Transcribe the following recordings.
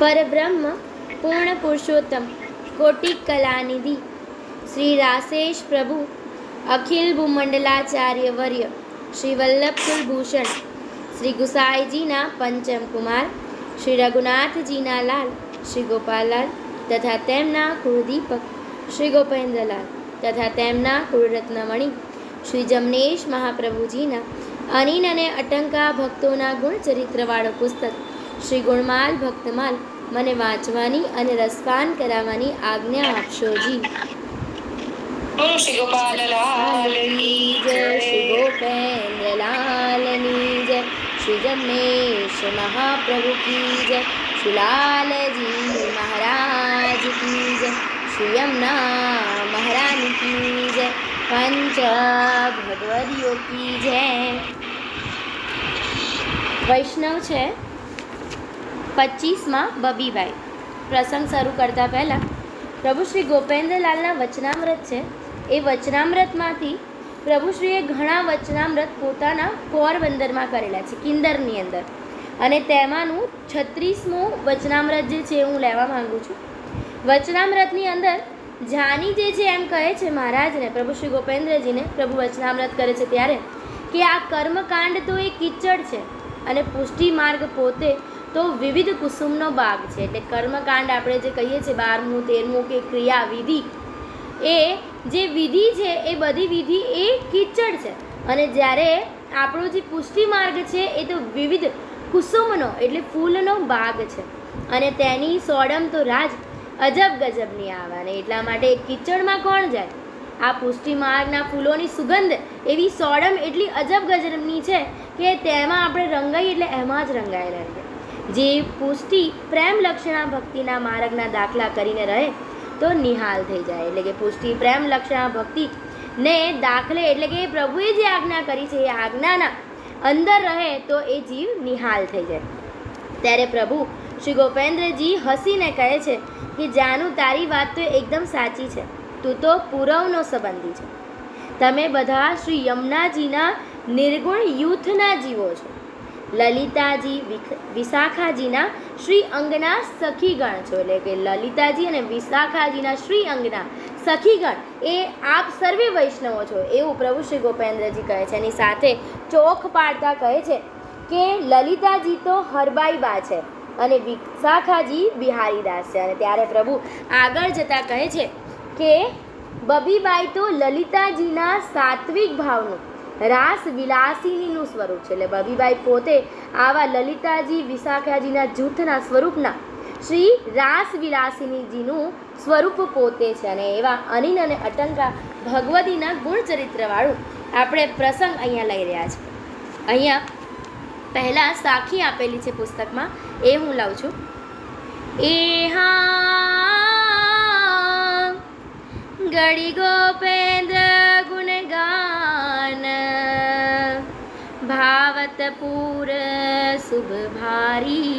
परब्रह्म पूर्ण पुरुषोत्तम कोटि कलानिधि श्री रासेश प्रभु अखिल भूमंडलाचार्य वर्य श्री वल्लभ कुलभूषण श्री गुसाई जी ना पंचम कुमार श्री रघुनाथ जी ना लाल श्री गोपाललाल तथा तेमना कुलदीपक श्री गोपेन्द्रलाल तथा तेमना कुलरत्नमणि श्री जमनेश महाप्रभु जी ना अनिन अने अटंका भक्तोना गुणचरित्रवाळो पुस्तक श्री गुणमाल भक्तमाल मने वांचवानी अने रसपान करावानी आज्ञा आपशो जी। बोलो श्री गोपाल लाल की जय, श्री गोपेन्द्र लाल की जय, श्री जमनेश महाप्रभु की जय, श्री लाल जी महाराज की जय, श्री यमुना महारानी की जय, पंच भगवदियों की जय। वैष्णव छे 25 માં બબીબાઈ। પ્રસંગ શરૂ કરતા પહેલાં પ્રભુશ્રી ગોપેન્દ્રલાલના વચનામૃત છે, એ વચનામૃતમાંથી પ્રભુશ્રીએ ઘણા વચનામૃત પોતાના પોરબંદરમાં કરેલા છે, કિંદરની અંદર, અને તેમાંનું 36મું વચનામૃત જે છે હું લેવા માગું છું। વચનામૃતની અંદર જાની જે છે એમ કહે છે મહારાજને, પ્રભુશ્રી ગોપેન્દ્રજીને પ્રભુ વચનામૃત કરે છે ત્યારે કે આ કર્મકાંડ તો એ કિચડ છે અને પુષ્ટિ માર્ગ પોતે તો વિવિધ કુસુમનો બાગ છે। એટલે કર્મકાંડ આપણે જે કહીએ છીએ 12મું 13મું કે ક્રિયા વિધિ, એ જે વિધિ છે એ બધી વિધિ એ કિચડ છે, અને જ્યારે આપણો જે પુષ્ટિ માર્ગ છે એ તો વિવિધ કુસુમનો એટલે ફૂલનો બાગ છે, અને તેની સોડમ તો રાજ અજબ ગજબની આવવાની। એટલા માટે કિચડમાં કોણ જાય? આ પુષ્ટિ માર્ગના ફૂલોની સુગંધ એવી સોડમ એટલી અજબ ગજબની છે કે તેમાં આપણે રંગાઈ એટલે એમાં જ રંગાયેલા રહીએ। જે પુષ્ટિ પ્રેમ લક્ષણા ભક્તિના માર્ગના દાખલા કરીને રહે તો નિહાલ થઈ જાય। એટલે કે પુષ્ટિ પ્રેમ લક્ષણા ભક્તિને દાખલે એટલે કે પ્રભુએ જે આજ્ઞા કરી છે એ આજ્ઞાના અંદર રહે તો એ જીવ નિહાલ થઈ જાય। ત્યારે પ્રભુ શ્રી ગોપેન્દ્રજી હસીને કહે છે કે જાનું તારી વાત તો એકદમ સાચી છે, તું તો પૂરવનો સંબંધી છે, તમે બધા શ્રી યમુનાજીના નિર્ગુણ યુથના જીવો છો, લલિતાજી વિશાખાજીના શ્રી અંગના સખીગણ છો। એટલે કે લલિતાજી અને વિશાખાજીના શ્રી અંગના સખીગણ એ આપ સર્વે વૈષ્ણવો છો, એવું પ્રભુ શ્રી ગોપેન્દ્રજી કહે છે। એની સાથે ચોખ પાડતા કહે છે કે લલિતાજી તો હરબાઈબા છે અને વિશાખાજી બિહારીદાસ છે। અને ત્યારે પ્રભુ આગળ જતાં કહે છે કે બબીબાઈ તો લલિતાજીના સાત્વિક ભાવનું રાસ વિલાસિનીનું સ્વરૂપ છે। એટલે બબીબાઈ પોતે આવા લલિતાજી વિશાખાજીના જૂથના સ્વરૂપના શ્રી રાસ વિલાસિનીજીનું સ્વરૂપ પોતે છે, અને એવા અનિન અને અટંકા ભગવતીના ગુણચરિત્રવાળું આપણે પ્રસંગ અહીંયા લઈ રહ્યા છીએ। અહીંયા પહેલાં સાખી આપેલી છે પુસ્તકમાં, એ હું લઉં છું। એ હા ગળી ગોપેન્દ્ર ગુણગાન भावत पूर शुभ भारी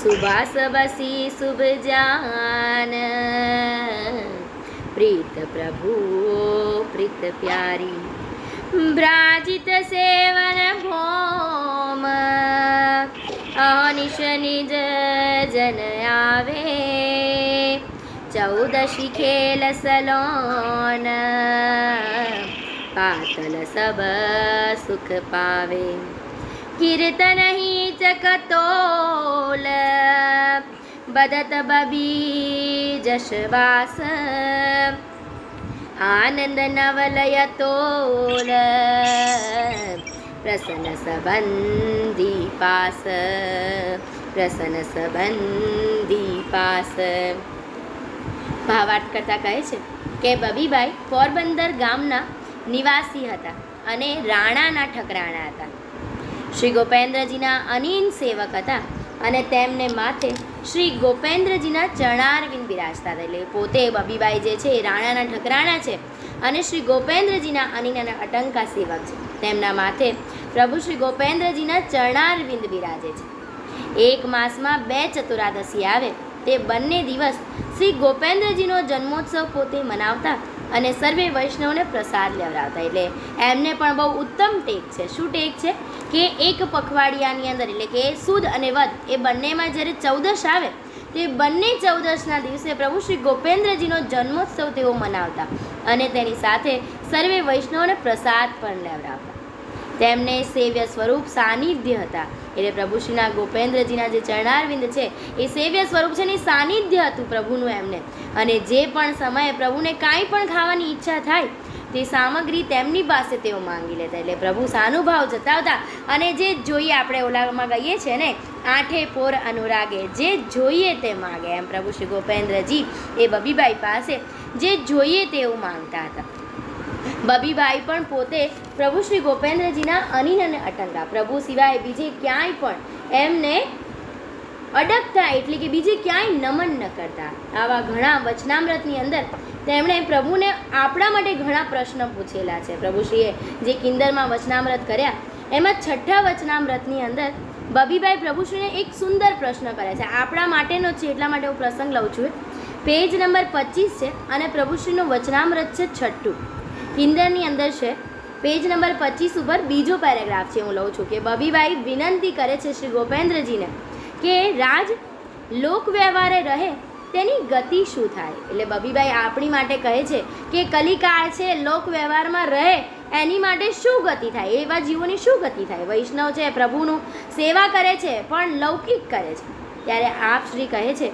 सुबास बसी शुभ जान प्रीत प्रभु प्रीत प्यारी ब्राजित सेवन भोम अनिश निज जन आवे 14 खेल सलोन पातल सब सुख पावे कीर्तन ही चकतोल बदत बबी जशवास आनंद नवलय तोल प्रसन्न संबंधी पास प्रसन्न संबंधी पास। ભાવાર્થ કરતા કહે છે કે બબીબાઈ પોરબંદર ગામના નિવાસી હતા અને રાણાના ઠકરાણા હતા। શ્રી ગોપેન્દ્રજીના અનિન સેવક હતા અને તેમને માથે શ્રી ગોપેન્દ્રજીના ચરણારવિંદ બિરાજતા હતા। એટલે પોતે બબીબાઈ જે છે એ રાણાના ઠકરાણા છે અને શ્રી ગોપેન્દ્રજીના અનિન અને અટંકા સેવક છે, તેમના માથે પ્રભુ શ્રી ગોપેન્દ્રજીના ચરણારવિંદ બિરાજે છે। એક માસમાં 2 ચતુરાદશી આવે તે બંને દિવસ શ્રી ગોપેન્દ્રજીનો જન્મોત્સવ પોતે મનાવતા અને સર્વે વૈષ્ણવને પ્રસાદ લેવડાવતા. એટલે એમને પણ બહુ ઉત્તમ ટેક છે. શું ટેક છે કે એક પખવાડિયાની અંદર એટલે કે સુદ અને વદ એ બંનેમાં જ્યારે 14 આવે તે બંને 14ના દિવસે પ્રભુ શ્રી ગોપેન્દ્રજીનો જન્મોત્સવ તેઓ મનાવતા અને તેની સાથે સર્વે વૈષ્ણવને પ્રસાદ પણ લેવડાવતા. તેમને સેવ્ય સ્વરૂપ સાનિધ્ય હતા. એટલે પ્રભુશ્રીના ગોપેન્દ્રજીના જે ચરણારવિંદ છે એ સેવ્ય સ્વરૂપ છે ને સાનિધ્ય હતું પ્રભુનું એમને. અને જે પણ સમયે પ્રભુને કાંઈ પણ ખાવાની ઈચ્છા થાય તે સામગ્રી તેમની પાસે તેઓ માંગી લેતા. એટલે પ્રભુ સાનુભાવ જતાવતા અને જે જોઈએ આપણે ઓલામાં કહીએ છીએ ને આઠે પોર અનુરાગે, જે જોઈએ તે માગે. એમ પ્રભુ શ્રી ગોપેન્દ્રજી એ બબીબાઈ પાસે જે જોઈએ તેવું માંગતા હતા. બબીબાઈ પણ પોતે પ્રભુ શ્રી ગોપેન્દ્રજીના અનિન અને અટંગા, પ્રભુ સિવાય બીજે ક્યાંય પણ એમને અડકતા એટલે કે બીજે ક્યાંય નમન ન કરતા. આવા ઘણા વચનામૃતની અંદર તેમણે પ્રભુને આપણા માટે ઘણા પ્રશ્ન પૂછેલા છે. પ્રભુશ્રીએ જે કિંદરમાં વચનામૃત કર્યા એમાં 6ઠ્ઠા વચનામૃતની અંદર બબીબાઈ પ્રભુશ્રીને એક સુંદર પ્રશ્ન કરે છે. આપણા માટેનો જ છે એટલા માટે હું પ્રસંગ લઉં છું. પેજ નંબર 25 છે અને પ્રભુશ્રીનું વચનામૃત છે 6ઠ્ઠું. કિંદરની અંદર છે પેજ નંબર 25 ઉપર બીજો પેરેગ્રાફ છે. હું લઉં છું કે બબીબાઈ વિનંતી કરે છે શ્રી ગોપેન્દ્રજીને કે રાજ લોક વ્યવહારે રહે તેની ગતિ શું થાય. એટલે બબીબાઈ આપણી માટે કહે છે કે કલિકાળ છે, લોક વ્યવહારમાં રહે એની માટે શું ગતિ થાય, એવા જીવોની શું ગતિ થાય. વૈષ્ણવ છે, પ્રભુનું સેવા કરે છે પણ લૌકિક કરે છે. ત્યારે આપ શ્રી કહે છે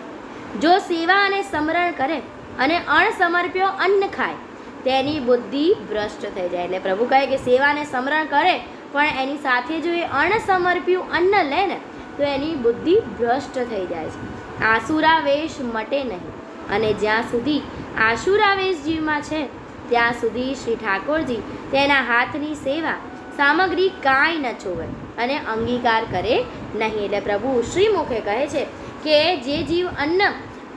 જો સેવા અને સમરણ કરે અને અણસમર્પ્યો અન્ન ખાય તેની બુદ્ધિ ભ્રષ્ટ થઈ જાય. એટલે પ્રભુ કહે કે સેવા અને સમરણ કરે પણ એની સાથે જો એ અણસમર્પ્યું અન્ન લે ને તો એની બુદ્ધિ ભ્રષ્ટ થઈ જાય છે. આસુરાવેશ મટે નહીં અને જ્યાં સુધી આસુરાવેશ જીવમાં છે ત્યાં સુધી શ્રી ઠાકોરજી તેના હાથની સેવા સામગ્રી કાંઈ ન છોવે અને અંગીકાર કરે નહીં. એટલે પ્રભુ શ્રીમુખે કહે છે કે જે જીવ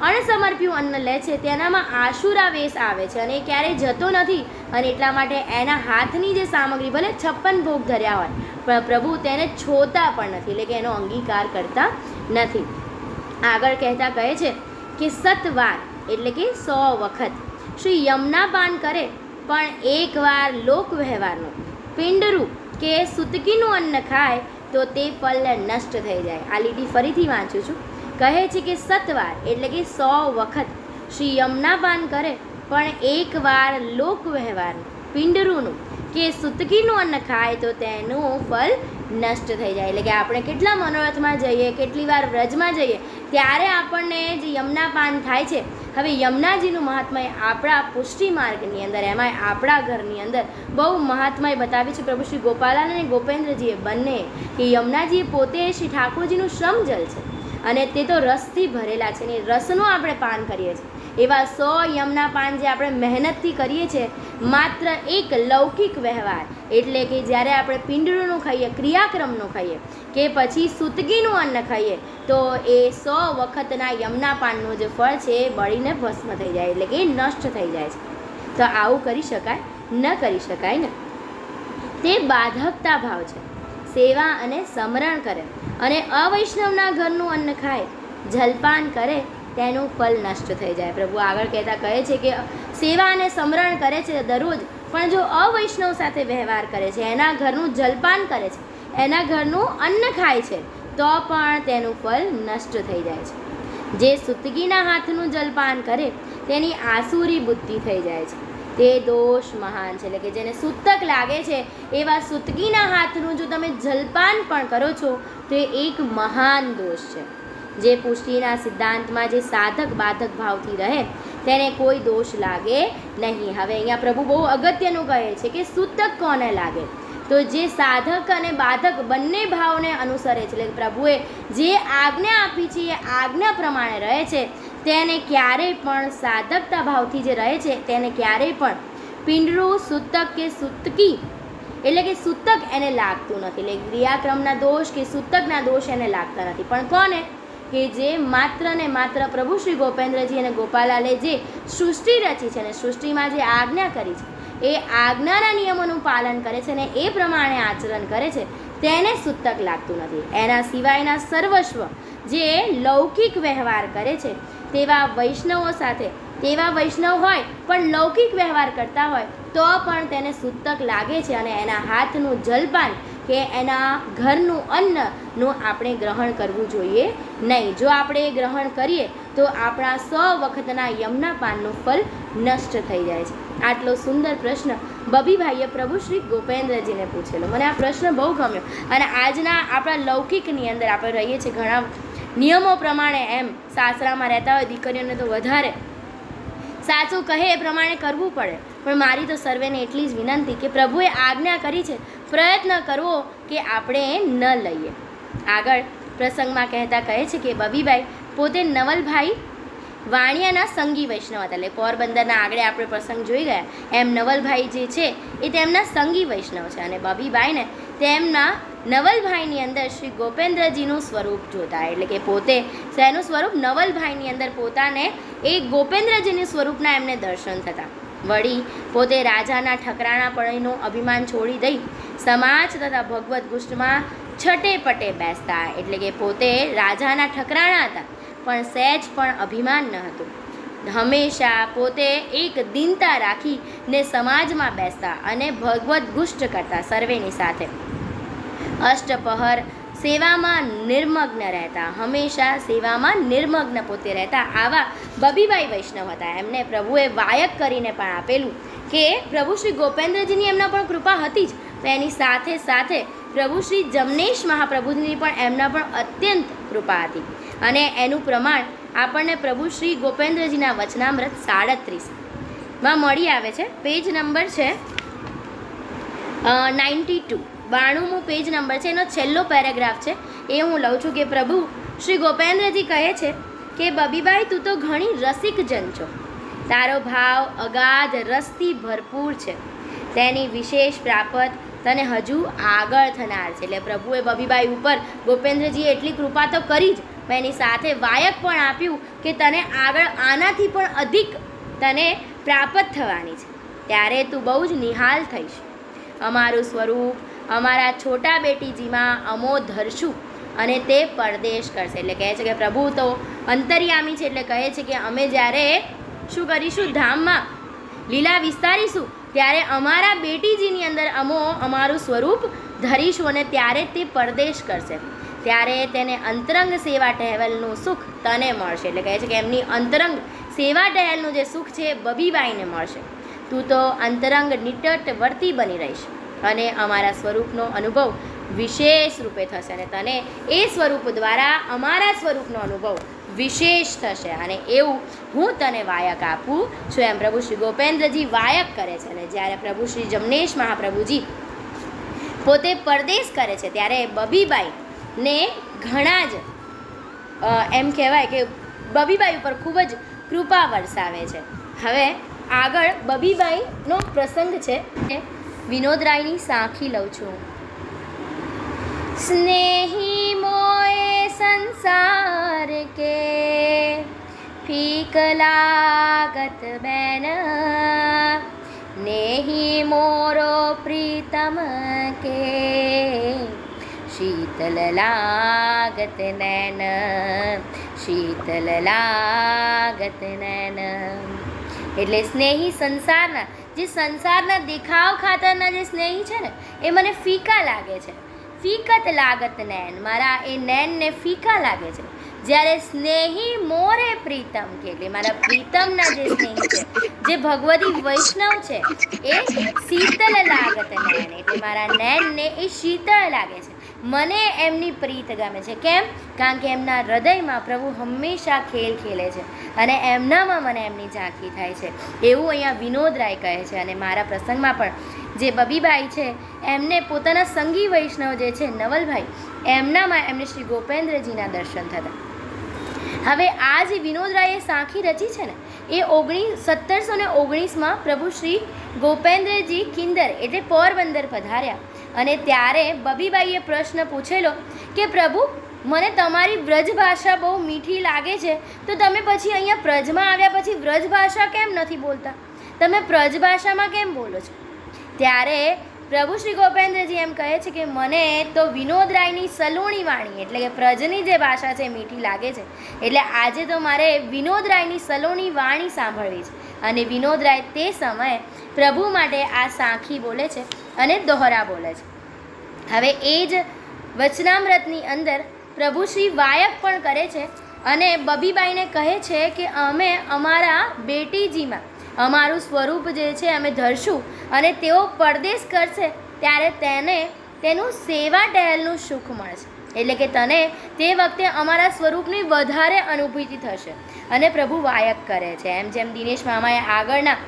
અણસમર્પ્યું અન્ન લે છે તેનામાં આશુરાવેશ આવે છે અને એ ક્યારેય જતો નથી અને એટલા માટે એના હાથની જે સામગ્રી ભલે 56 ભોગ ધર્યા હોય પણ પ્રભુ તેને છોતા પણ નથી, એટલે કે એનો અંગીકાર કરતા નથી. આગળ કહેતા કહે છે કે 7 વાર એટલે કે 100 વખત શ્રી યમના પાન કરે પણ એકવાર લોક વ્યવહારનું પિંડરું કે સુતકીનું અન્ન ખાય તો તે ફલ નષ્ટ થઈ જાય. આ લીટી ફરીથી વાંચું છું. કહે છે કે 7 વાર એટલે કે 100 વખત શ્રી યમના પાન કરે પણ એકવાર લોક વ્યવહારનું પિંડરુંનું કે સુતકીનું અન્ન ખાય તો તેનું ફલ નષ્ટ થઈ જાય. એટલે કે આપણે કેટલા મનોરથમાં જઈએ, કેટલી વાર વ્રજમાં જઈએ ત્યારે આપણને જે યમના પાન થાય છે. હવે યમુનાજીનું મહાત્મય આપણા પુષ્ટિ માર્ગની અંદર એમાંય આપણા ઘરની અંદર બહુ મહાત્મય બતાવ્યું છે પ્રભુ શ્રી ગોપાલાલ અને ગોપેન્દ્રજીએ બંને કે યમુનાજી પોતે શ્રી ઠાકોરજીનું શ્રમ જલ છે અને તે તો રસથી ભરેલા છે ને રસનું આપણે પાન કરીએ છીએ. એવા 100 યમના પાન જે આપણે મહેનતથી કરીએ છીએ માત્ર એક લૌકિક વ્યવહાર એટલે કે જ્યારે આપણે પિંડળનું ખાઈએ, ક્રિયાક્રમનું ખાઈએ કે પછી સુતગીનું અન્ન ખાઈએ તો એ 100 વખતના યમના પાનનું જે ફળ છે એ બળીને ભસ્મ થઈ જાય એટલે કે એ નષ્ટ થઈ જાય છે. તો આવું કરી શકાય ન કરી શકાય ને. તે બાધકતા ભાવ છે. સેવા અને સમરણ કરે અને અવૈષ્ણવના ઘરનું અન્ન ખાય, જલપાન કરે તેનું ફલ નષ્ટ થઈ જાય. પ્રભુ આગળ કહેતા કહે છે કે સેવા અને સમરણ કરે છે દરરોજ પણ જો અવૈષ્ણવ સાથે વ્યવહાર કરે છે, એના ઘરનું જલપાન કરે છે, એના ઘરનું અન્ન ખાય છે તો પણ તેનું ફલ નષ્ટ થઈ જાય છે. જે સુતગીના હાથનું જલપાન કરે તેની આસુરી બુદ્ધિ થઈ જાય છે. તે દોષ મહાન છે. એટલે કે જેને સૂતક લાગે છે એવા સુતગીના હાથનું જો તમે જલપાન પણ કરો છો તો એ એક મહાન દોષ છે. જે પુષ્ટિના સિદ્ધાંતમાં જે સાધક બાધક ભાવથી રહે તેને કોઈ દોષ લાગે નહીં. હવે અહીંયા પ્રભુ બહુ અગત્યનું કહે છે કે સૂતક કોને લાગે તો જે સાધક અને બાધક બંને ભાવને અનુસરે છે. એટલે પ્રભુએ જે આજ્ઞા આપી છે એ આજ્ઞા પ્રમાણે રહે છે તેને ક્યારેય પણ સાધકતા ભાવથી જે રહે છે તેને ક્યારેય પણ પિંડરું, સૂતક કે સૂતકી એટલે કે સૂતક એને લાગતું નથી. એટલે ક્રિયાક્રમના દોષ કે સૂતકના દોષ એને લાગતા નથી. પણ કોને કે જે માત્ર ને માત્ર પ્રભુ શ્રી ગોપેન્દ્રજી અને ગોપાલાલે જે સૃષ્ટિ રચી છે અને સૃષ્ટિમાં જે આજ્ઞા કરી છે એ આજ્ઞાના નિયમોનું પાલન કરે છે ને એ પ્રમાણે આચરણ કરે છે તેને સૂતક લાગતું નથી. એના સિવાયના સર્વસ્વ જે લૌકિક વ્યવહાર કરે છે તેવા વૈષ્ણવો સાથે, તેવા વૈષ્ણવ હોય પણ લૌકિક વ્યવહાર કરતા હોય તો પણ તેને સૂતક લાગે છે અને એના હાથનું જલપાન કે એના ઘરનું અન્નનું આપણે ગ્રહણ કરવું જોઈએ નહીં. જો આપણે એ ગ્રહણ કરીએ તો આપણા 100 વખતના યમના પાનનું ફલ નષ્ટ થઈ જાય છે. આટલો સુંદર પ્રશ્ન બબીભાઈએ પ્રભુ શ્રી ગોપેન્દ્રજીને પૂછેલો. મને આ પ્રશ્ન બહુ ગમ્યો. અને આજના આપણા લૌકિકની અંદર આપણે રહીએ છીએ ઘણા નિયમો પ્રમાણે, એમ સાસરામાં રહેતા હોય દીકરીઓને તો વધારે સાસુ કહે એ પ્રમાણે કરવું પડે. પણ મારી તો સર્વેને એટલી જ વિનંતી કે પ્રભુએ આજ્ઞા કરી છે, પ્રયત્ન કરવો કે આપણે ન લઈએ. આગળ પ્રસંગમાં કહેતા કહે છે કે બબીભાઈ પોતે નવલભાઈ વાણિયાના સંગી વૈષ્ણવ હતા. એટલે પોરબંદરના આગળ આપણે પ્રસંગ જોઈ ગયા એમ નવલભાઈ જે છે એ તેમના સંગી વૈષ્ણવ છે. અને બબીભાઈને તેમના નવલભાઈની અંદર શ્રી ગોપેન્દ્રજીનું સ્વરૂપ જોતા, એટલે કે પોતે શેનું સ્વરૂપ? નવલભાઈની અંદર પોતાને એ ગોપેન્દ્રજીની સ્વરૂપના એમને દર્શન થતા. વળી પોતે રાજાના ઠકરાણાપણીનું અભિમાન છોડી દઈ સમાજ તથા ભગવદ્ ગુષ્ટમાં છટે પટે બેસતા. એટલે કે પોતે રાજાના ઠકરાણા હતા પણ સહેજ પણ અભિમાન ન હતું. હંમેશા પોતે એક દીનતા રાખીને સમાજમાં બેસતા અને ભગવદ્ ગુષ્ટ કરતા સર્વેની સાથે. અષ્ટપહર સેવામાં નિર્મગ્ન રહેતા, હંમેશા સેવામાં નિર્મગ્ન પોતે રહેતા આવા બબીભાઈ વૈષ્ણવ હતા. એમને પ્રભુએ વાયક કરીને પણ આપેલું કે પ્રભુ શ્રી ગોપેન્દ્રજીની એમના પણ કૃપા હતી જ, તો એની સાથે સાથે પ્રભુ શ્રી જમનેશ મહાપ્રભુજીની પણ એમના પણ અત્યંત કૃપા હતી. અને એનું પ્રમાણ આપણને પ્રભુ શ્રી ગોપેન્દ્રજીના વચનામૃત 37માં મળી આવે છે. પેજ નંબર છે 92, 92મું પેજ નંબર છે. એનો છેલ્લો પેરેગ્રાફ છે એ હું લઉં છું કે પ્રભુ શ્રી ગોપેન્દ્રજી કહે છે કે બબીભાઈ તું તો ઘણી રસિક જન છો, તારો ભાવ અગાધ રસથી ભરપૂર છે, તેની વિશેષ પ્રાપ્ત તને હજુ આગળ થનાર છે. એટલે પ્રભુએ બબીભાઈ ઉપર ગોપેન્દ્રજીએ એટલી કૃપા તો કરી જ, પણ એની સાથે વાયક પણ આપ્યું કે તને આગળ આનાથી પણ અધિક તને પ્રાપ્ત થવાની છે, ત્યારે તું બહુ જ નિહાલ થઈશ. અમારું સ્વરૂપ અમારા છોટા બેટીજીમાં અમો ધરશું અને તે પરદેશ કરશે. એટલે કહે છે કે પ્રભુ તો અંતર્યામી છે, એટલે કહે છે કે અમે જ્યારે શું કરીશું? ધામમાં લીલા વિસ્તારીશું ત્યારે અમારા બેટીજીની અંદર અમારું સ્વરૂપ ધરીશું અને ત્યારે તે પરદેશ કરશે, ત્યારે તેને અંતરંગ સેવા ટહેવલનું સુખ તને મળશે. એટલે કહે છે કે એમની અંતરંગ સેવા ટહેલનું જે સુખ છે એ બબીબાઈને મળશે. તું તો અંતરંગ નિટટ વર્તી બની રહીશ અને અમારા સ્વરૂપનો અનુભવ વિશેષ રૂપે થશે અને તને એ સ્વરૂપ દ્વારા અમારા સ્વરૂપનો અનુભવ વિશેષ થશે. અને એવું હું તને વાયક આપું છું. એમ પ્રભુ શ્રી ગોપેન્દ્રજી વાયક કરે છે. અને જ્યારે પ્રભુ શ્રી જમનેશ મહાપ્રભુજી પોતે પરદેશ કરે છે ત્યારે બબીબાઈને ઘણા જ એમ કહેવાય કે બબીબાઈ ઉપર ખૂબ જ કૃપા વરસાવે છે. હવે આગળ બબીબાઈનો પ્રસંગ છે, વિનોદરાયની સાંખી લઉં છું. સ્નેહી મોએ સંસાર કે ફીક લાગત બેન, नेही मोरो प्रीतम के शीतल लागत नैन, शीतल लागत नैन. એટલે સ્નેહી સંસારના, જે સંસારના દેખાવ ખાતરના જે સ્નેહી છે ને એ મને ફીકા લાગે છે. ફીકત લાગત નૈન, મારા એ નૈનને ફીકા લાગે છે. જ્યારે સ્નેહી મોરે પ્રીતમ કે એટલે મારા પ્રીતમના જે સ્નેહી છે, જે ભગવતી વૈષ્ણવ છે, એ શીતલ લાગત નૈન એટલે મારા નૈનને એ શીતળ લાગે છે. મને એમની પ્રીત ગમે છે. કેમ? કારણ કે એમના હૃદયમાં પ્રભુ હંમેશા ખેલ ખેલે છે અને એમનામાં મને એમની ઝાંખી થાય છે. એવું અહીંયા વિનોદરાય કહે છે. અને મારા પ્રસંગમાં પણ જે બબીબાઈ છે એમને પોતાના સંગી વૈષ્ણવ જે છે નવલભાઈ, એમનામાં એમને શ્રી ગોપેન્દ્રજીના દર્શન થતા. હવે આ જે વિનોદરાયે સાંખી રચી છે ને એ 1719માં પ્રભુ શ્રી ગોપેન્દ્રજી કિંદર એટલે પોરબંદર પધાર્યા અને ત્યારે બબીબાઈએ પ્રશ્ન પૂછેલો કે પ્રભુ મને તમારી વ્રજ ભાષા બહુ મીઠી લાગે છે, તો તમે પછી અહીંયા પ્રજમાં આવ્યા પછી વ્રજ ભાષા કેમ નથી બોલતા? તમે પ્રજ ભાષામાં કેમ બોલો છો? ત્યારે પ્રભુ શ્રી ગોપેન્દ્રજી એમ કહે છે કે મને તો વિનોદરાયની સલોણી વાણી એટલે કે પ્રજની જે ભાષા છે મીઠી લાગે છે, એટલે આજે તો મારે વિનોદરાયની સલોણી વાણી સાંભળવી છે. અને વિનોદરાય તે સમયે પ્રભુ માટે આ સાંખી બોલે છે અને દોહરા બોલે છે. હવે એ જ વચનામૃતની અંદર પ્રભુ શ્રી વાયક પણ કરે છે અને બબીબાઈને કહે છે કે અમે અમારા બેટીજીમાં અમારું સ્વરૂપ જે છે અમે ધરશું અને તેઓ પરદેશ કરશે ત્યારે તેનું સેવા ટહેલનું સુખ મળશે. એટલે કે તને તે વખતે અમારા સ્વરૂપની વધારે અનુભૂતિ થશે. અને પ્રભુ વાયક કરે છે. જેમ દિનેશ મામાએ આગળના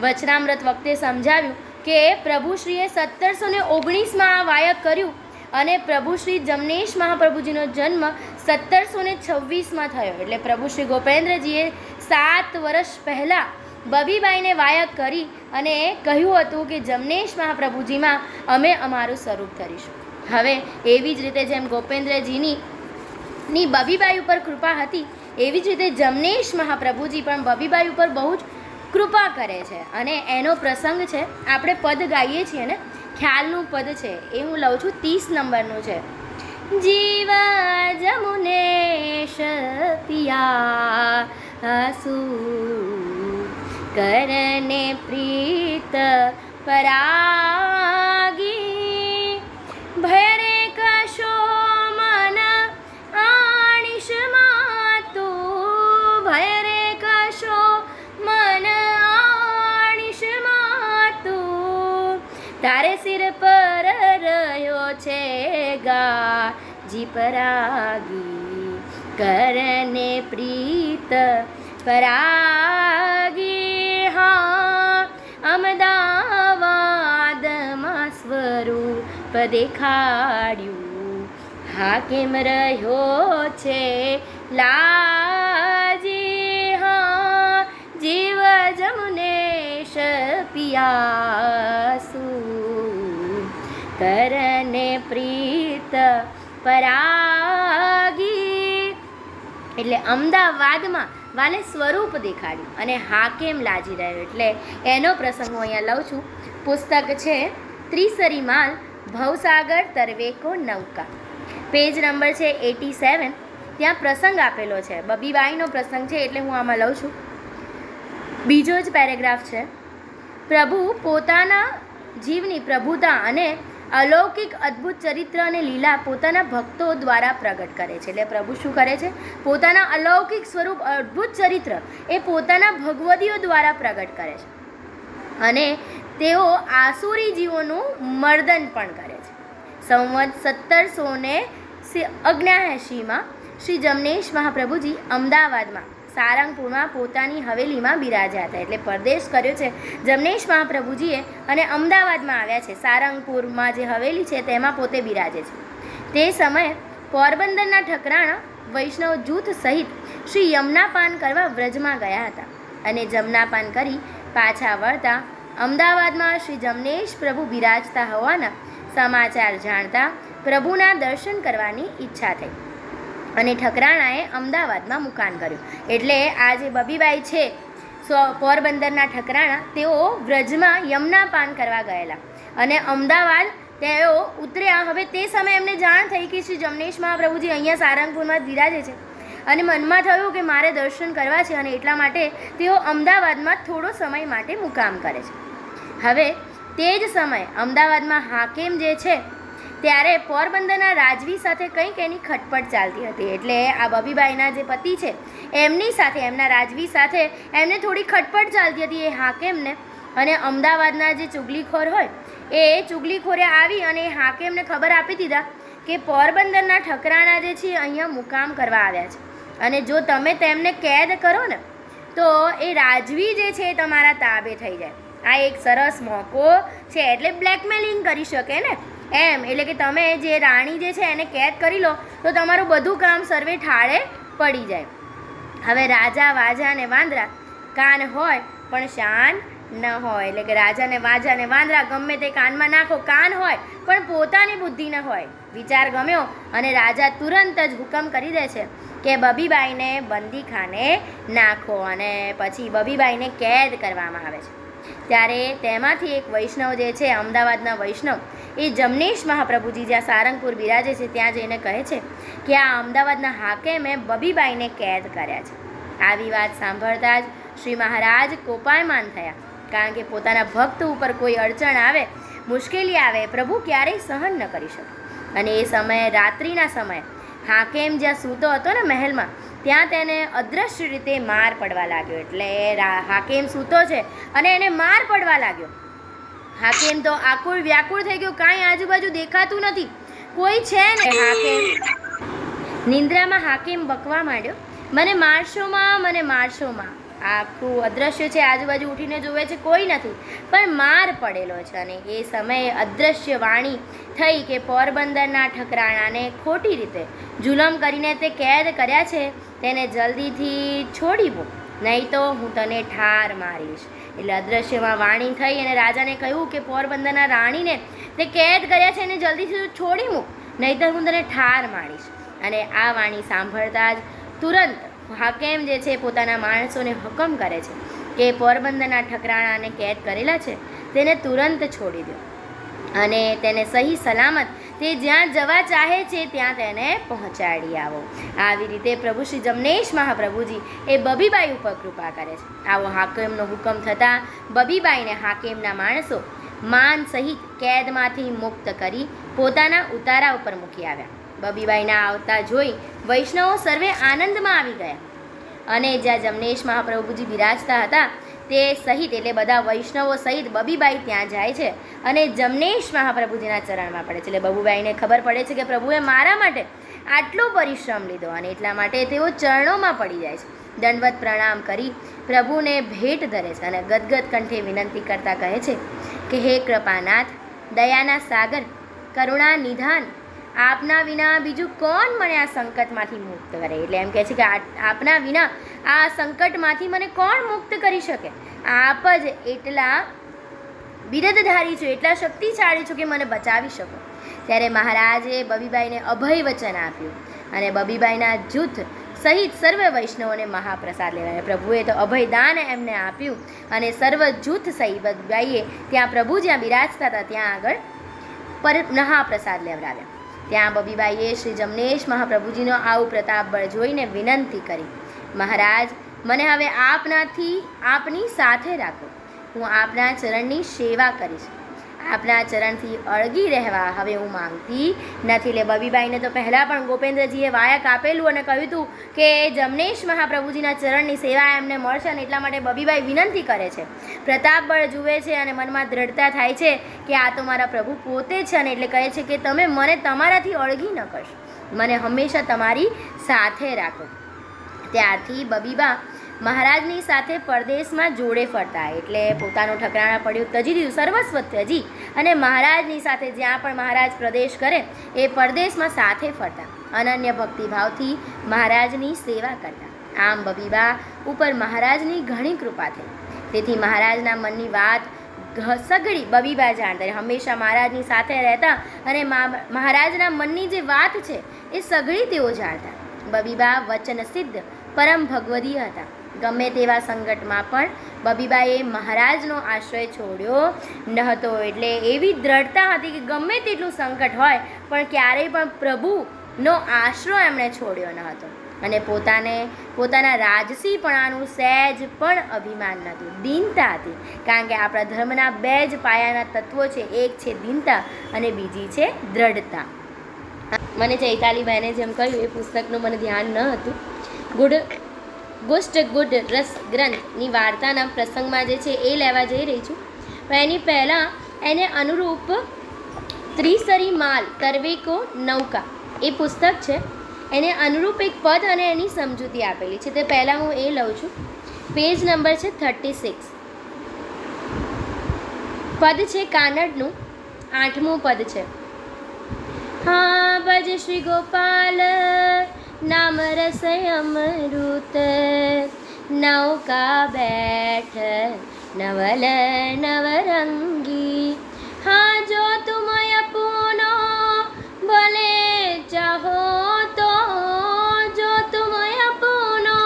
વચનામૃત વખતે સમજાવ્યું કે પ્રભુશ્રીએ 1719માં આ વાયક કર્યું અને પ્રભુ શ્રી જમનેશ મહાપ્રભુજીનો જન્મ 1726માં થયો. એટલે પ્રભુ શ્રી ગોપેન્દ્રજીએ 7 વર્ષ પહેલાં બબીબાઈને વાયક કરી અને કહ્યું હતું કે જમનેશ મહાપ્રભુજીમાં અમે અમારું સ્વરૂપ ધરીશું. હવે એવી જ રીતે જેમ ગોપેન્દ્રજીની બબીબાઈ ઉપર કૃપા હતી, એવી જ રીતે જમનેશ મહાપ્રભુજી પણ બબીબાઈ ઉપર બહુ જ કૃપા કરે છે. અને એનો પ્રસંગ છે, આપણે પદ ગાઈએ છીએ ને, ખ્યાલનું પદ છે એ હું લઉં છું. 30 નંબરનું છે. જીવ જમુનેશ પિયા આસુ કરને પ્રીત પરાગી ભરે કશો મન આણિશ માતુ ભરે કશો મન આણિશ માતુ તારે સિર પર રહ્યો છે ગાજી પરાગી કરને પ્રીત પરાગી. હા અમદાવાદમાં સ્વરૂપ દેખાડ્યું હા કેમ રહ્યો છે લાજી. હા જીવ જમુનેશ પિયાસુ કરને પ્રીત પરાગી. એટલે અમદાવાદમાં વાલે સ્વરૂપ દેખાડ્યું અને હાકેમ લાજી રહ્યો. એટલે એનો પ્રસંગ હું અહીંયા લઉં છું. પુસ્તક છે ત્રિસરીમાલ ભવસાગર તરવેકો નૌકા, પેજ નંબર છે 87. ત્યાં પ્રસંગ આપેલો છે, બબીબાઈનો પ્રસંગ છે, એટલે હું આમાં લઉં છું. બીજો જ પેરેગ્રાફ છે. પ્રભુ પોતાના જીવની પ્રભુતા અને અલૌકિક અદ્ભુત ચરિત્ર અને લીલા પોતાના ભક્તો દ્વારા પ્રગટ કરે છે. એટલે પ્રભુ શું કરે છે? પોતાના અલૌકિક સ્વરૂપ અદ્ભુત ચરિત્ર એ પોતાના ભગવદીઓ દ્વારા પ્રગટ કરે છે અને તેઓ આસુરી જીવોનું મર્દન પણ કરે છે. સંવત 1779માં શ્રી જમનેશ મહાપ્રભુજી અમદાવાદમાં સારંગપુરમાં પોતાની હવેલીમાં બિરાજ્યા હતા. એટલે પરદેશ કર્યો છે જમનેશ મહાપ્રભુજીએ અને અમદાવાદમાં આવ્યા છે. સારંગપુરમાં જે હવેલી છે તેમાં પોતે બિરાજે છે. તે સમયે પોરબંદરના ઠકરાણા વૈષ્ણવ જૂથ સહિત શ્રી યમુનાપાન કરવા વ્રજમાં ગયા હતા અને જમનાપાન કરી પાછા વળતા અમદાવાદમાં શ્રી જમનેશ પ્રભુ બિરાજતા હોવાના સમાચાર જાણતા પ્રભુના દર્શન કરવાની ઈચ્છા થઈ અને ઠકરાણાએ અમદાવાદમાં મુકામ કર્યું. એટલે આ જે બબીબાઈ છે પોરબંદરના ઠકરાણા, તેઓ વ્રજમાં યમુનાપાન કરવા ગયેલા અને અમદાવાદ તેઓ ઉતર્યા. હવે તે સમયે એમને જાણ થઈ કે શ્રી જમનેશ મહાપ્રભુજી અહીંયા સારંગપુરમાં બિરાજે છે અને મનમાં થયું કે મારે દર્શન કરવા છે અને એટલા માટે તેઓ અમદાવાદમાં થોડો સમય માટે મુકામ કરે છે. હવે તે જ સમયે અમદાવાદમાં હાકેમ જે છે ત્યારે પોરબંદરના રાજવી સાથે કંઈક એની ખટપટ ચાલતી હતી. એટલે આ બબીબાઈના જે પતિ છે એમની સાથે, એમના રાજવી સાથે એમને થોડી ખટપટ ચાલતી હતી એ હાકેમને. અને અમદાવાદના જે ચુગલીખોર હોય એ ચુગલીખોરે આવી અને હાકેમને ખબર આપી દીધા કે પોરબંદરના ઠકરાણા જે છે અહીંયા મુકામ કરવા આવ્યા છે અને જો તમે તેમને કેદ કરો ને તો એ રાજવી જે છે એ તમારા તાબે થઈ જાય. આ એક સરસ મોકો છે. એટલે બ્લેકમેલિંગ કરી શકે ને એમ. એટલે કે તમે જે રાણી જે છે એને કેદ કરી લો તો તમારું બધું કામ સર્વે ઠાળે પડી જાય. હવે રાજા વાજા ને વાંદરા કાન હોય પણ શાન ન હોય. એટલે કે રાજાને વાજા ને વાંદરા ગમે તે કાનમાં નાખો, કાન હોય પણ પોતાની બુદ્ધિ ન હોય. વિચાર ગમ્યો અને રાજા તુરંત જ હુકમ કરી દે છે કે બબીબાઈને બંદીખાને નાખો અને પછી બબીબાઈને કેદ કરવામાં આવે છે. ત્યારે તેમાંથી એક વૈષ્ણવ જે છે, અમદાવાદના વૈષ્ણવ, એ જમનેશ મહાપ્રભુજી જ્યાં સારંગપુર બિરાજે છે ત્યાં જઈને કહે છે કે આ અમદાવાદના હાકેમે બબીબાઈને કેદ કર્યા છે. આવી વાત સાંભળતા જ શ્રી મહારાજ કોપાયમાન થયા, કારણ કે પોતાના ભક્ત ઉપર કોઈ અડચણ આવે, મુશ્કેલી આવે, પ્રભુ ક્યારેય સહન ન કરી શકે. અને એ સમયે રાત્રિના સમયે હાકેમ જ્યાં સૂતો હતો ને મહેલમાં, ત્યાં તેને અદૃશ્ય રીતે માર પડવા લાગ્યો. એટલે હાકેમ સૂતો છે અને એને માર પડવા લાગ્યો. હાકેમ તો આકુળ વ્યાકુળ થઈ ગયો, કાંઈ આજુબાજુ દેખાતું નથી, કોઈ છે ને. હાકેમ નિંદ્રામાં હાકેમ બકવા માંડ્યો, મને મારશોમાં, મને મારશોમાં. આખું અદૃશ્ય છે, આજુબાજુ ઉઠીને જોવે છે, કોઈ નથી, પણ માર પડેલો છે. અને એ સમયે અદૃશ્ય વાણી થઈ કે પોરબંદરના ઠકરાણાને ખોટી રીતે જુલમ કરીને તે કેદ કર્યા છે, તેને જલ્દીથી છોડી મૂક, નહીં તો હું તને ઠાર મારીશ. એટલે અદૃશ્યમાં વાણી થઈ અને રાજાને કહ્યું કે પોરબંદરના રાણીને તે કેદ કર્યા છે એને જલ્દીથી છોડી મૂક, નહીં તો હું તને ઠાર મારીશ. અને આ વાણી સાંભળતા જ તુરંત હાકેમ જે છે પોતાના માણસોને હુકમ કરે છે કે પોરબંદરના ઠકરાણાને કેદ કરેલા છે તેને તુરંત છોડી દો અને તેને સહી સલામત તે જ્યાં જવા ચાહે છે ત્યાં તેને પહોંચાડી આવો. આવી રીતે પ્રભુ શ્રી જમનેશ મહાપ્રભુજી એ બબીબાઈ ઉપર કૃપા કરે છે. આવો હાકેમનો હુકમ થતાં બબીબાઈને હાકેમના માણસો માન સહિત કેદમાંથી મુક્ત કરી પોતાના ઉતારા ઉપર મૂકી આવ્યા. બબીબાઈના આવતા જોઈ વૈષ્ણવો સર્વે આનંદમાં આવી ગયા અને જ્યાં જમનેશ મહાપ્રભુજી બિરાજતા હતા તે સહિત, એટલે બધા વૈષ્ણવો સહિત બબીબાઈ ત્યાં જાય છે અને જમનેશ મહાપ્રભુજીના ચરણમાં પડે છે. એટલે બબુબાઈને ખબર પડે છે કે પ્રભુએ મારા માટે આટલો પરિશ્રમ લીધો અને એટલા માટે તેઓ ચરણોમાં પડી જાય છે. દંડવત પ્રણામ કરી પ્રભુને ભેટ ધરે છે અને ગદગદ કંઠે વિનંતી કરતા કહે છે કે હે કૃપાનાથ, દયાના સાગર, કરુણા નિધાન, આપના વિના બીજું કોણ મને આ સંકટમાંથી મુક્ત કરે. એટલે એમ કહે છે કે આપના વિના આ સંકટમાંથી મને કોણ મુક્ત કરી શકે. આપ જ એટલા બિરદધારી છો, એટલા શક્તિશાળી છો કે મને બચાવી શકો. ત્યારે મહારાજે બબીબાઈને અભય વચન આપ્યું અને બબીબાઈના જૂથ સહિત સર્વ વૈષ્ણવોને મહાપ્રસાદ લેવાય. પ્રભુએ તો અભયદાન એમને આપ્યું અને સર્વ જૂથ સહિત બબીબાઈએ ત્યાં પ્રભુ જ્યાં બિરાજતા હતા ત્યાં આગળ મહાપ્રસાદ લેવડાવ્યા. ત્યાં બબીબાઈએ શ્રી જમનેશ મહાપ્રભુજીનો આવું પ્રતાપ બળ જોઈને વિનંતી કરી, મહારાજ, મને હવે આપની સાથે રાખો, હું આપના ચરણની સેવા કરીશ, આપના ચરણથી અળગી રહેવા હવે હું માંગતી નથી. એટલે બબીબાઈને તો પહેલાં પણ ગોપેન્દ્રજીએ વાયક આપેલું અને કહ્યું હતું કે જમનેશ મહાપ્રભુજીના ચરણની સેવા એમને મળશે અને એટલા માટે બબીબાઈ વિનંતી કરે છે, પ્રતાપ બળ જુએ છે અને મનમાં દ્રઢતા થાય છે કે આ તો મારા પ્રભુ પોતે છે. અને એટલે કહે છે કે તમે મને તમારાથી અળગી ન કરશો, મને હંમેશા તમારી સાથે રાખો. ત્યારથી બબીબા મહારાજની સાથે પરદેશમાં જોડે ફરતા, એટલે પોતાનું ઠકરાણા પડ્યું તજી દીધું, સર્વસ્વ ત્યજી અને મહારાજની સાથે જ્યાં પણ મહારાજ પ્રદેશ કરે એ પરદેશમાં સાથે ફરતા, અનન્ય ભક્તિભાવથી મહારાજની સેવા કરતા. આમ બબીબા ઉપર મહારાજની ઘણી કૃપા થઈ. તેથી મહારાજના મનની વાત સઘળી બબીબા જાણતા, હંમેશા મહારાજની સાથે રહેતા અને મહારાજના મનની જે વાત છે એ સઘળી તેઓ જાણતા. બબીબા વચન સિદ્ધ પરમ ભગવદીય હતા. ગમે તેવા સંકટમાં પણ બબીબાએ મહારાજનો આશ્રય છોડ્યો ન હતો. એટલે એવી દ્રઢતા હતી કે ગમે તેટલું સંકટ હોય પણ ક્યારેય પણ પ્રભુનો આશરો એમણે છોડ્યો ન હતો. અને પોતાના રાજસીપણાનું સહેજ પણ અભિમાન નહોતું, દીનતા હતી. કારણ કે આપણા ધર્મના બે જ પાયાના તત્વો છે, એક છે દીનતા અને બીજી છે દ્રઢતા. મને ચૈતાલીબહેને જેમ કહ્યું એ પુસ્તકનું મને ધ્યાન ન હતું. ગુષ્ટ ગુડ રસ ગ્રંથની વાર્તાના પ્રસંગમાં જે છે એ લેવા જઈ રહી છું, પણ એની પહેલાં એને અનુરૂપ ત્રિસરી માલ તરવેકો નૌકા એ પુસ્તક છે, એને અનુરૂપ એક પદ અને એની સમજૂતી આપેલી છે. તે પહેલાં હું એ લઉં છું. પેજ નંબર છે 36. પદ છે કાનડનું 8મું પદ છે. હા ભજ શ્રી ગોપાલ નામ રસય અમૃત, નૌકા બેઠ નવલ નવરંગી. હા જો તુમ અપૂનો ભલે ચાહો તો, જો તુમ અપૂનો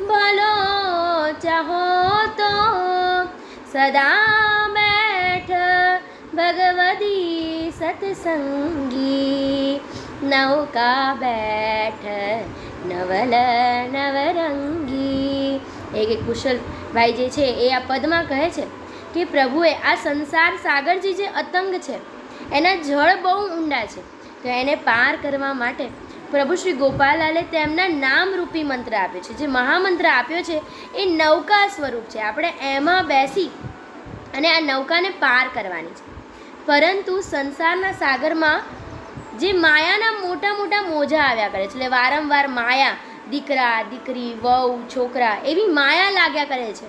ભલો ચાહો તો, સદા બેઠ ભગવદી સત્સંગી, નૌકા બેઠ નવલ નવરંગી. એક કુશલભાઈ જે છે એ આ પદમાં કહે છે કે પ્રભુએ આ સંસાર સાગર જે અતંગ છે એના જળ બહુ ઊંડા છે, તો એને પાર કરવા માટે પ્રભુ શ્રી ગોપાલાલે તેમના નામરૂપી મંત્ર આપ્યો છે. જે મહામંત્ર આપ્યો છે એ નૌકા સ્વરૂપ છે. આપણે એમાં બેસી અને આ નૌકાને પાર કરવાની છે. પરંતુ સંસારના સાગરમાં જે માયાના મોટા મોટા મોજા આવ્યા કરે છે, એટલે વારંવાર માયા, દીકરા દીકરી, વહુ છોકરા, એવી માયા લાગ્યા કરે છે.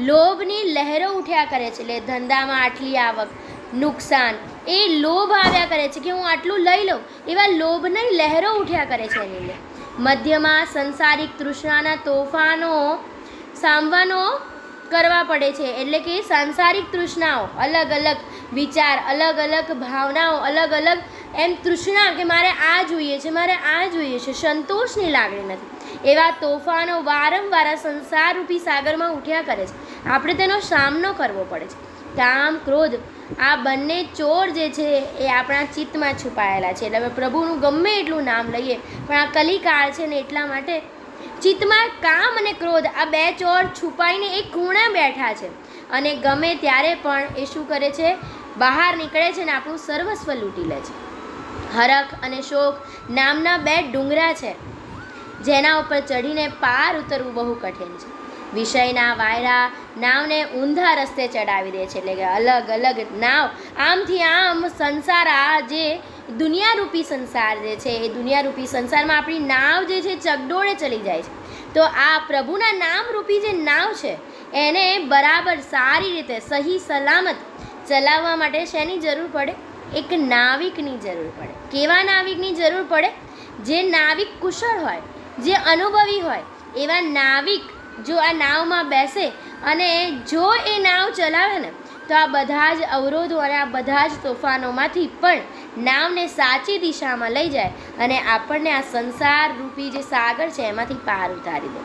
લોભની લહેરો ઉઠ્યા કરે છે, એટલે ધંધામાં આટલી આવક, નુકસાન, એ લોભ આવ્યા કરે છે કે હું આટલું લઈ લઉં, એવા લોભની લહેરો ઉઠ્યા કરે છે એની અંદર. મધ્યમાં સંસારિક તૃષ્ણાના તોફાનો સામવાનો કરવા પડે છે, એટલે કે સાંસારિક તૃષ્ણાઓ, અલગ અલગ વિચાર, અલગ અલગ ભાવનાઓ, અલગ અલગ એમ તૃષ્ણા કે મારે આ જોઈએ છે, મારે આ જોઈએ છે, સંતોષની લાગણી નથી, એવા તોફાનો વારંવાર સંસારરૂપી સાગરમાં ઉઠ્યા કરે છે. આપણે તેનો સામનો કરવો પડે છે. કામ, ક્રોધ, આ બંને ચોર જે છે એ આપણા ચિત્તમાં છુપાયેલા છે. એટલે પ્રભુનું ગમે એટલું નામ લઈએ પણ આ કલિકાળ છે ને એટલા માટે ચિત્તમાં કામ અને ક્રોધ, આ બે ચોર છુપાઈને એક ખૂણે બેઠા છે અને ગમે ત્યારે પણ એ શું કરે છે, બહાર નીકળે છે ને આપણું સર્વસ્વ લૂંટી લે છે. હરખ અને શોક નામના બે ડુંગરા છે જેના ઉપર ચઢીને પાર ઉતરવું બહુ કઠિન છે. વિષયના વાયરા નાવને ઊંધા રસ્તે ચડાવી દે છે, એટલે કે અલગ અલગ નાવ આમથી આમ સંસાર, આ જે દુનિયારૂપી સંસાર જે છે એ દુનિયારૂપી સંસારમાં આપણી નાવ જે છે ચગડોળે ચલી જાય છે. તો આ પ્રભુના નામરૂપી જે નાવ છે એને બરાબર સારી રીતે સહી સલામત ચલાવવા માટે શેની જરૂર પડે? એક નાવિકની જરૂર પડે. કેવા નાવિકની જરૂર પડે? જે નાવિક કુશળ હોય, જે અનુભવી હોય, એવા નાવિક જો આ નાવમાં બેસે અને જો એ નાવ ચલાવે ને તો આ બધા જ અવરોધો અને આ બધા જ તોફાનોમાંથી પણ નાવને સાચી દિશામાં લઈ જાય અને આપણને આ સંસાર રૂપી જે સાગર છે એમાંથી પાર ઉતારી દે.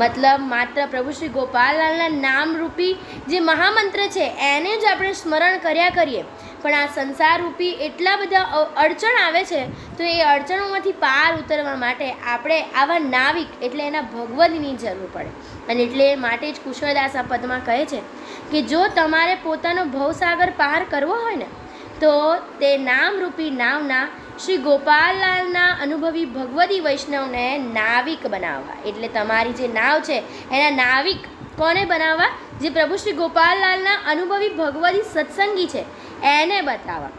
મતલબ માત્ર પ્રભુ શ્રી ગોપાલલાલના નામરૂપી જે મહામંત્ર છે એને જ આપણે સ્મરણ કર્યા કરીએ, પણ આ સંસાર રૂપી એટલા બધા અડચણ આવે છે તો એ અડચણોમાંથી પાર ઉતરવા માટે આપણે આવા નાવિક એટલે એના ભગવદની જરૂર પડે. અને એટલે માટે જ કુશળદાસ આ પદમાં કહે છે કે જો તમારે પોતાનો ભવસાગર પાર કરવો હોય ને તો તે નામરૂપી નાવના શ્રી ગોપાલલાલના અનુભવી ભગવદી વૈષ્ણવને નાવિક બનાવવા. એટલે તમારી જે નાવ છે એના નાવિક કોને બનાવવા? જે પ્રભુ શ્રી ગોપાલલાલના અનુભવી ભગવદી સત્સંગી છે એને બતાવવા,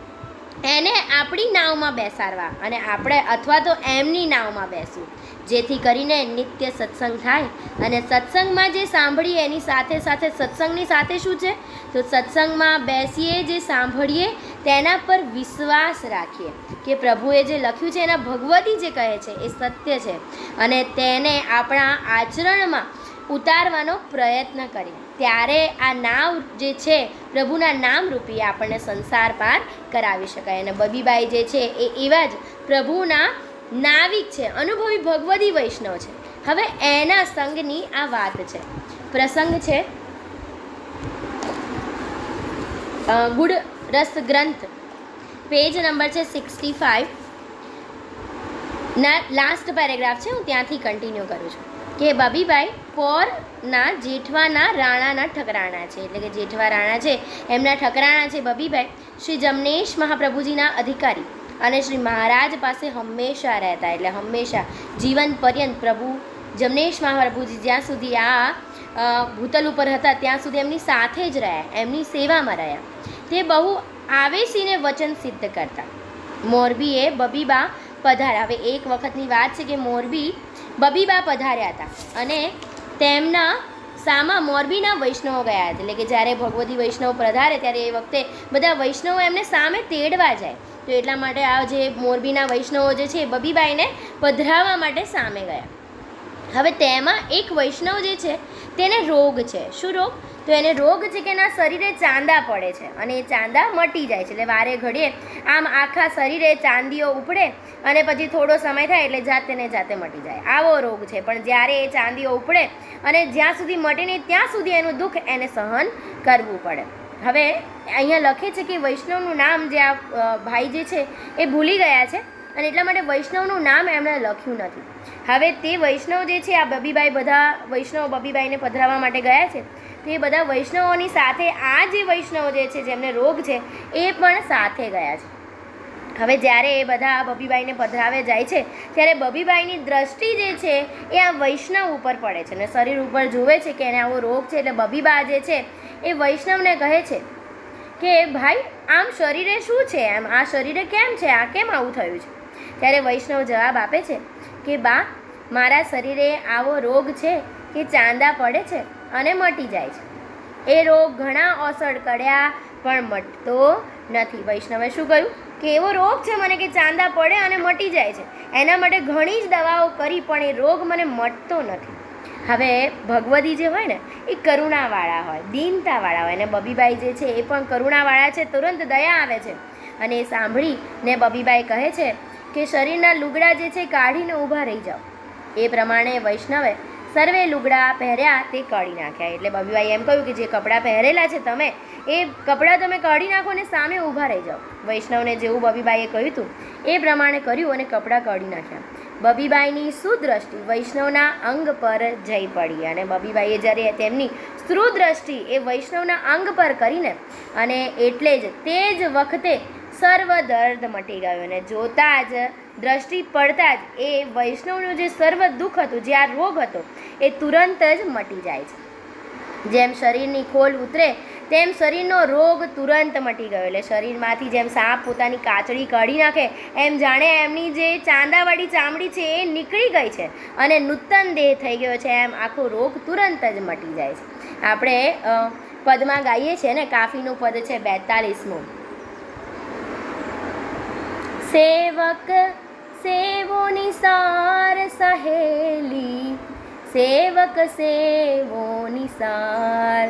એને આપણી નાવમાં બેસાડવા અને આપણે અથવા તો એમની નાવમાં બેસવું, જેથી કરીને નિત્ય સત્સંગ થાય. અને સત્સંગમાં જે સાંભળીએ એની સાથે સાથે સત્સંગની સાથે શું છે તો સત્સંગમાં બેસીએ, જે સાંભળીએ તેના પર વિશ્વાસ રાખીએ કે પ્રભુએ જે લખ્યું છે એના ભગવદી જે કહે છે એ સત્ય છે અને તેને આપણા આચરણમાં ઉતારવાનો પ્રયત્ન કરીએ. ત્યારે આ નાવ જે છે પ્રભુના નામરૂપી આપણને સંસાર પાર કરાવી શકાય. અને બબીબાઈ જે છે એ એવા જ પ્રભુના નાવિક છે, અનુભવી ભગવદી વૈષ્ણવ છે. હવે એના સંગની આ વાત છે. પ્રસંગ છે ગુડ રસ ગ્રંથ, પેજ નંબર છે 65 ના લાસ્ટ પેરેગ્રાફ છે, હું ત્યાંથી કન્ટિન્યુ કરું છું કે બબીબાઈ પોરના જેઠવાના રાણાના ઠકરાણા છે. એટલે કે જેઠવા રાણા છે એમના ઠકરાણા છે બબીબાઈ શ્રી જમનેશ મહાપ્રભુજીના અધિકારી અને શ્રી મહારાજ પાસે હંમેશા રહેતા. એટલે હંમેશા જીવન પર્યંત પ્રભુ જમનેશ મહાપ્રભુજી જ્યાં સુધી આ ભૂતલ ઉપર હતા ત્યાં સુધી એમની સાથે જ રહ્યા, એમની સેવામાં રહ્યા. તે બહુ આવેશીને વચન સિદ્ધ કરતા. મોરબીએ બબીબા પધાર્યા. હવે એક વખતની વાત છે કે મોરબી બબીબા પધાર્યા હતા અને તેમના સામા મોરબીના વૈષ્ણવો ગયા હતા. એટલે કે જ્યારે ભગવદી વૈષ્ણવ પધારે ત્યારે એ વખતે બધા વૈષ્ણવો એમને સામે તેડવા જાય, તો એટલા માટે આ જે મોરબીના વૈષ્ણવો જે છે એ બબીબાઈને પધરાવવા માટે સામે ગયા. હવે તેમાં એક વૈષ્ણવ જે છે તેને રોગ છે. શું રોગ? તો એને રોગ છે કે એના શરીરે ચાંદા પડે છે અને એ ચાંદા મટી જાય છે. એટલે વારે ઘડીએ આમ આખા શરીરે ચાંદીઓ ઉપડે અને પછી થોડો સમય થાય એટલે જાતે ને જાતે મટી જાય. આવો રોગ છે. પણ જ્યારે એ ચાંદીઓ ઉપડે અને જ્યાં સુધી મટે નહીં ત્યાં સુધી એનું દુઃખ એને સહન કરવું પડે. હવે અહીંયા લખે છે કે વૈષ્ણવનું નામ જે આ ભાઈ જે છે એ ભૂલી ગયા છે અને એટલા માટે વૈષ્ણવનું નામ એમણે લખ્યું નથી. હવે તે વૈષ્ણવ જે છે, આ બબીબાઈ બધા વૈષ્ણવ બબીબાઈને પધરાવવા માટે ગયા છે, તો એ બધા વૈષ્ણવોની સાથે આ જે વૈષ્ણવ જે છે જેમને રોગ છે એ પણ સાથે ગયા છે. હવે જ્યારે એ બધા બબીબાઈને પધરાવે જાય છે ત્યારે બબીબાઈની દ્રષ્ટિ જે છે એ આ વૈષ્ણવ ઉપર પડે છે અને શરીર ઉપર જુએ છે કે એને આવો રોગ છે. એટલે બબીબા જે છે એ વૈષ્ણવને કહે છે કે ભાઈ આમ શરીરે શું છે, એમ આ શરીરે કેમ છે, આ કેમ આવું થયું છે? ત્યારે વૈષ્ણવ જવાબ આપે છે કે બા, મારા શરીરે આવો રોગ છે કે ચાંદા પડે છે અને મટી જાય છે. એ રોગ ઘણા ઓસડ કર્યા પણ મટતો નથી. વૈષ્ણવે શું કહ્યું કે એવો રોગ છે મને કે ચાંદા પડે અને મટી જાય છે, એના માટે ઘણી જ દવાઓ કરી પણ એ રોગ મને મટતો નથી. હવે ભગવદી જે હોય ને એ કરુણાવાળા હોય, દીનતાવાળા હોય, અને બબીબાઈ જે છે એ પણ કરુણાવાળા છે. તુરંત દયા આવે છે અને એ સાંભળીને બબીબાઈ કહે છે કે શરીરના લુગડા જે છે કાઢીને ઊભા રહી જાઓ. એ પ્રમાણે વૈષ્ણવે સર્વે લુગડા પહેર્યા તે કાઢી નાખ્યા. એટલે બબીબાઈ એમ કહ્યું કે જે કપડાં પહેરેલા છે તમે એ કપડાં તમે કાઢી નાખો અને સામે ઊભા રહી જાઓ. વૈષ્ણવને જેવું બબીબાઈએ કહ્યું હતું એ પ્રમાણે કર્યું અને કપડાં કાઢી નાખ્યા. બબીબાઈની સુદ્રષ્ટિ વૈષ્ણવના અંગ પર જઈ પડી અને બબીબાઈએ જ્યારે તેમની સુદ્રષ્ટિ એ વૈષ્ણવના અંગ પર કરીને અને એટલે જ તે જ વખતે સર્વ દર્દ મટી ગયો અને જોતાં જ દ્રષ્ટિ પડતાં જ એ વૈષ્ણવનું જે સર્વ દુઃખ હતું, જે આ રોગ હતો, એ તુરંત જ મટી જાય છે. જેમ શરીરની ખોલ ઉતરે તેમ શરીરનો રોગ તુરંત મટી ગયો. એટલે શરીરમાંથી જેમ સાપ પોતાની કાચળી કાઢી નાખે એમ જાણે એમની જે ચાંદાવાળી ચામડી છે એ નીકળી ગઈ છે અને નૂતન દેહ થઈ ગયો છે, એમ આખો રોગ તુરંત જ મટી જાય છે. આપણે પદમાં ગાઈએ છીએ ને, કાફીનું પદ છે 42મું. સેવક સેવો નિસાર સહેલી, સેવક સેવો નિસાર,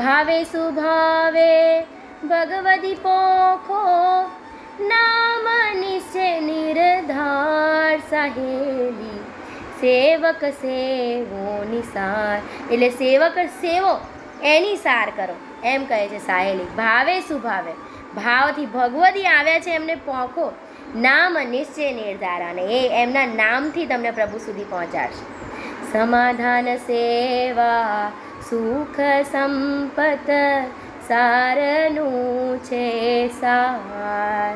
ભાવે સુભાવે ભગવદી પોખો, નામ નિશ્ચય નિર્ધાર સહેલી, સેવક સેવો નિસાર. એટલે સેવક સેવો એની સાર કરો એમ કહે છે સાહેલી. ભાવે સુભાવે, ભાવથી ભગવદી આવ્યા છે એમને પોખો, નામ નિશ્ચય નિર્ધાર, અને એ એમના નામથી તમને પ્રભુ સુધી પહોંચાડશે. સમાધાન સેવા સુખ સંપત સારનું છે સાર,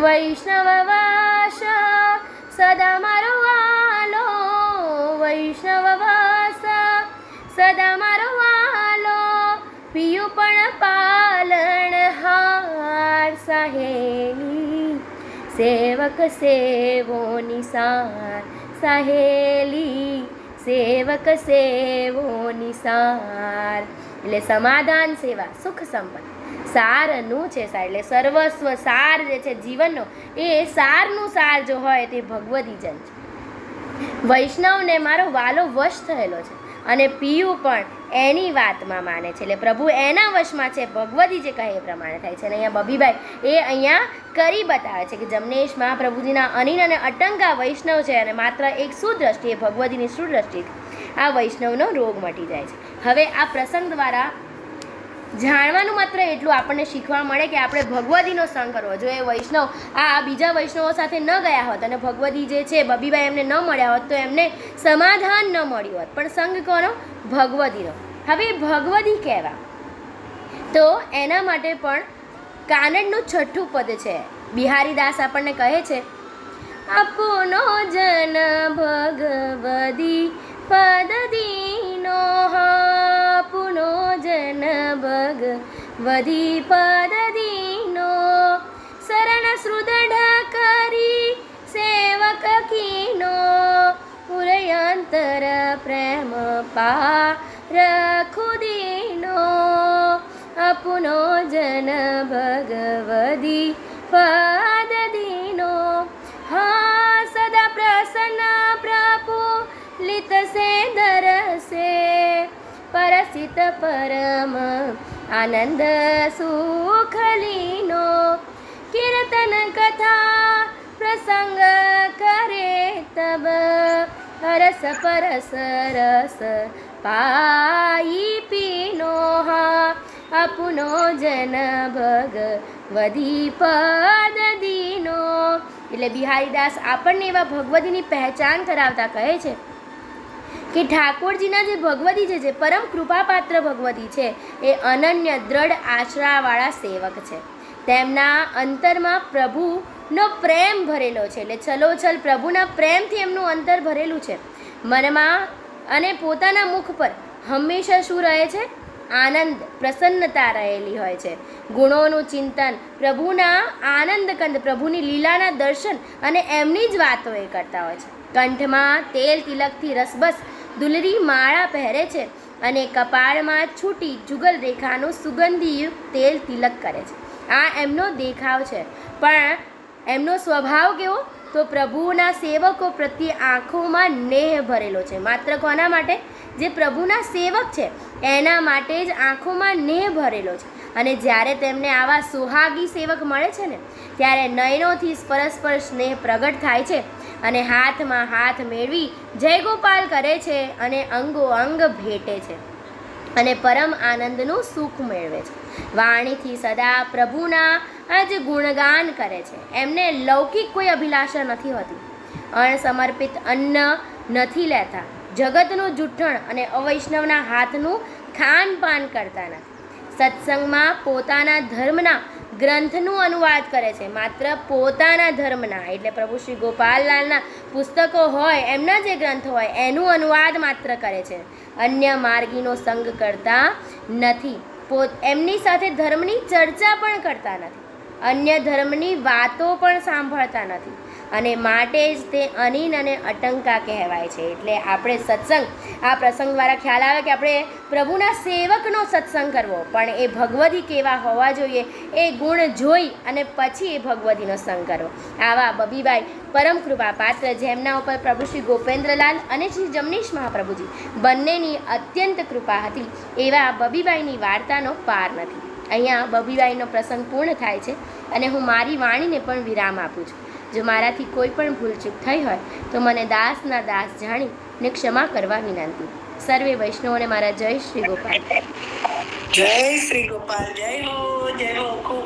વૈષ્ણવ વાસ સદા મારો વાલો, વૈષ્ણવ વાસ સદા મારો વાલો, પિયું પણ પાલન હાર સહેલી, સેવક સેવો નિસાર સહેલી, સેવક સેવો નિસાર. એટલે સમાધાન સેવા સુખ સંપન્ન સારનું છે સાર. એટલે સર્વસ્વ સાર જે છે જીવનનો, એ સારનું સાર જો હોય તે ભગવદી જન છે. વૈષ્ણવને મારો વાલો વશ થયેલો છે અને પિયું પણ એની વાતમાં માને છે. એટલે પ્રભુ એના વશમાં છે, ભગવદી જે કહે એ પ્રમાણે થાય છે. અને અહીંયા બબીબાઈ એ અહીંયા કરી બતાવે છે કે જમનેશ મહાપ્રભુજીના અનિલ અને અટંકા વૈષ્ણવ છે અને માત્ર એક સુદ્રષ્ટિ, એ ભગવદીની સુદ્રષ્ટિ આ વૈષ્ણવનો રોગ મટી જાય છે. હવે આ પ્રસંગ દ્વારા જાણવાનું માત્ર એટલું આપણને શીખવા મળે કે આપણે ભગવદીનો સંગ કરવો. જો એ વૈષ્ણવ આ બીજા વૈષ્ણવો સાથે ન ગયા હોત અને ભગવદી જે છે બબીબાઈ એમને ન મળ્યા હોત તો એમને સમાધાન ન મળ્યું હોત, પણ સંગ કોનો? ભગવદીનો. હવે ભગવદી કહેવા તો એના માટે પણ કાનડનું 6ઠ્ઠું પદ છે. બિહારીદાસ આપણને કહે છે, આપનો જન ભગવદી પદ દીનો, આપનો જન ભગવદી પદ દીનો, શરણ સુદૃઢ કરી સેવક કીનો, પુરયંતર પ્રેમ પાર ખુદીનો, આપનો જન ભગવદી પદ દીનો, હા સદા પ્રસન્ન પ્રફુલ્લિત સે દરસે, પરસ્ય રસિત પરમ આનંદ સુખ લીનો કીર્તન કથા પ્રસંગ કરે તબ હરસ પરસ રસ પાઈ પીનો હા અપનો જન ભગવદી પદ દીનો. એટલે બિહારીદાસ આપણને એવા ભગવતીની પહેચાન કરાવતા કહે છે કે ઠાકોરજીના જે ભગવતી છે, જે પરમ કૃપાપાત્ર ભગવતી છે, એ અનન્ય દ્રઢ આશરાવાળા સેવક છે. તેમના અંતરમાં પ્રભુનો પ્રેમ ભરેલો છે. એટલે છલોછલ પ્રભુના પ્રેમથી એમનું અંતર ભરેલું છે. મનમાં અને પોતાના મુખ પર હંમેશા શું રહે છે? આનંદ, પ્રસન્નતા રહેલી હોય છે. ગુણોનું ચિંતન, પ્રભુના આનંદકંદ, પ્રભુની લીલાના દર્શન અને એમની જ વાતો એ કરતા હોય છે. કંઠમાં તેલ તિલકથી રસબસ દુલરી માળા પહેરે છે અને કપાળમાં છૂટી જુગલ રેખાનું સુગંધીયુક્ત તેલ તિલક કરે છે. આ એમનો દેખાવ છે, પણ એમનો સ્વભાવ કેવો? તો પ્રભુના સેવકો પ્રત્યે આંખોમાં નેહ ભરેલો છે. માત્ર કોના માટે? જે પ્રભુના સેવક છે એના માટે જ આંખોમાં નેહ ભરેલો છે. અને જ્યારે તેમને આવા સુહાગી સેવક મળે છે ને, ત્યારે નયનોથી પરસ્પર સ્નેહ પ્રગટ થાય છે અને હાથમાં હાથ મેળવી જય ગોપાલ કરે છે અને અંગો અંગ ભેટે છે અને પરમ આનંદનું સુખ મેળવે છે. વાણીથી સદા પ્રભુના જ ગુણગાન કરે છે. એમને લૌકિક કોઈ અભિલાષા નથી હોતી. અણસમર્પિત અન્ન નથી લેતા. જગતનું જૂઠણ અને અવૈષ્ણવના હાથનું ખાનપાન કરતા નથી. સત્સંગમાં પોતાના ધર્મના ગ્રંથનું અનુવાદ કરે છે. માત્ર પોતાના ધર્મના, એટલે પ્રભુ શ્રી ગોપાલલાલના પુસ્તકો હોય, એમના જે ગ્રંથો હોય એનું અનુવાદ માત્ર કરે છે. અન્ય માર્ગીનો સંગ કરતા નથી. એમની સાથે ધર્મની ચર્ચા પણ કરતા નથી. અન્ય ધર્મની વાતો પણ સાંભળતા નથી. અને માટે જ તે અનિન અને અટંકા કહેવાય છે. એટલે આપણે સત્સંગ, આ પ્રસંગ દ્વારા ખ્યાલ આવે કે આપણે પ્રભુના સેવકનો સત્સંગ કરવો, પણ એ ભગવતી કેવા હોવા જોઈએ એ ગુણ જોઈ અને પછી એ ભગવતીનો સંગ કરવો. આવા બબીબાઈ પરમ કૃપા પાત્ર, જેમના ઉપર પ્રભુ શ્રી ગોપેન્દ્રલાલ અને શ્રી જમનીશ મહાપ્રભુજી બંનેની અત્યંત કૃપા હતી, એવા બબીબાઈની વાર્તાનો પાર નથી. અહીંયા બબીબાઈનો પ્રસંગ પૂર્ણ થાય છે અને હું મારી વાણીને પણ વિરામ આપું છું. જો મારાથી કોઈ પણ ભૂલચૂક થઈ હોય તો મને દાસના દાસ જાણીને ક્ષમા કરવા વિનંતી. સર્વે વૈષ્ણવોને મારા જય શ્રી ગોપાલ. જય શ્રી ગોપાલ. જય હો, જય હો. ખૂબ